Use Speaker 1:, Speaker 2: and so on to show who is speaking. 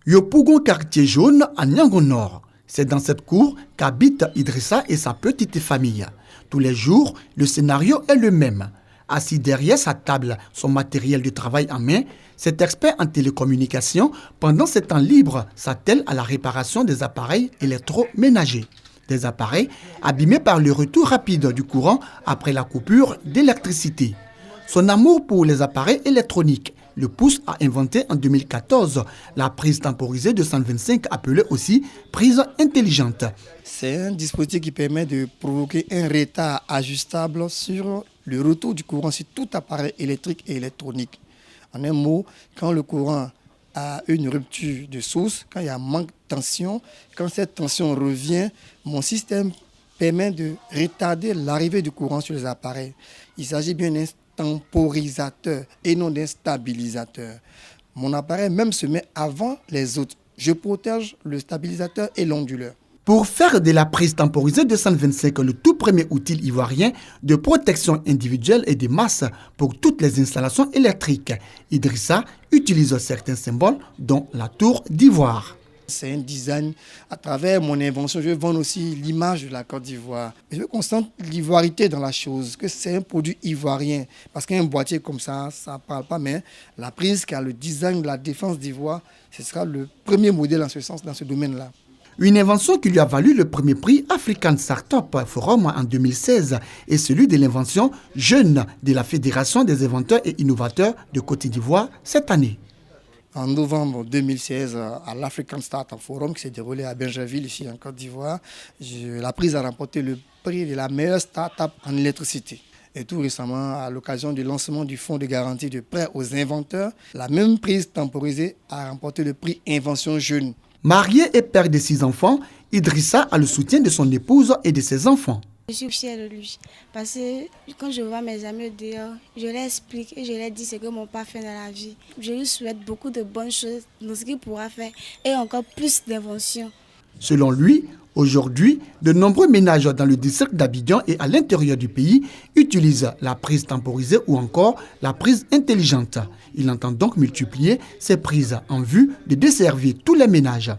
Speaker 1: Yopougon, quartier jaune à Niango Nord. C'est dans cette cour qu'habitent Idrissa et sa petite famille. Tous les jours, le scénario est le même. Assis derrière sa table, son matériel de travail en main, cet expert en télécommunication, pendant ses temps libres, s'attelle à la réparation des appareils électroménagers. Des appareils abîmés par le retour rapide du courant après la coupure d'électricité. Son amour pour les appareils électroniques le pousse à inventer en 2014 la prise temporisée de 125 appelée aussi prise intelligente.
Speaker 2: C'est un dispositif qui permet de provoquer un retard ajustable sur le retour du courant sur tout appareil électrique et électronique. En un mot, quand le courant a une rupture de source, quand il y a un manque de tension, quand cette tension revient, mon système permet de retarder l'arrivée du courant sur les appareils. Il s'agit bien d'un temporisateur et non d'un stabilisateur. Mon appareil même se met avant les autres. Je protège le stabilisateur et l'onduleur.
Speaker 1: Pour faire de la prise temporisée 225 le tout premier outil ivoirien de protection individuelle et de masse pour toutes les installations électriques, Idrissa utilise certains symboles dont la tour d'ivoire.
Speaker 2: C'est un design. À travers mon invention, je veux vendre aussi l'image de la Côte d'Ivoire. Je veux qu'on sente l'ivoirité dans la chose, que c'est un produit ivoirien. Parce qu'un boîtier comme ça ne parle pas, mais la prise qui a le design de la défense d'Ivoire, ce sera le premier modèle en ce sens, dans ce domaine-là.
Speaker 1: Une invention qui lui a valu le premier prix African Startup Forum en 2016 et celui de l'invention jeune de la Fédération des inventeurs et innovateurs de Côte d'Ivoire cette année.
Speaker 2: En novembre 2016, à l'African Startup Forum qui s'est déroulé à Bingerville, ici en Côte d'Ivoire, la prise a remporté le prix de la meilleure start-up en électricité. Et tout récemment, à l'occasion du lancement du fonds de garantie de prêts aux inventeurs, la même prise temporisée a remporté le prix Invention Jeune.
Speaker 1: Marié et père de 6 enfants, Idrissa a le soutien de son épouse et de ses enfants.
Speaker 3: Je suis fière de lui parce que quand je vois mes amis dehors, je leur explique et je leur dis ce que mon père fait dans la vie. Je lui souhaite beaucoup de bonnes choses dans ce qu'il pourra faire et encore plus d'inventions.
Speaker 1: Selon lui, aujourd'hui, de nombreux ménages dans le district d'Abidjan et à l'intérieur du pays utilisent la prise temporisée ou encore la prise intelligente. Il entend donc multiplier ces prises en vue de desservir tous les ménages.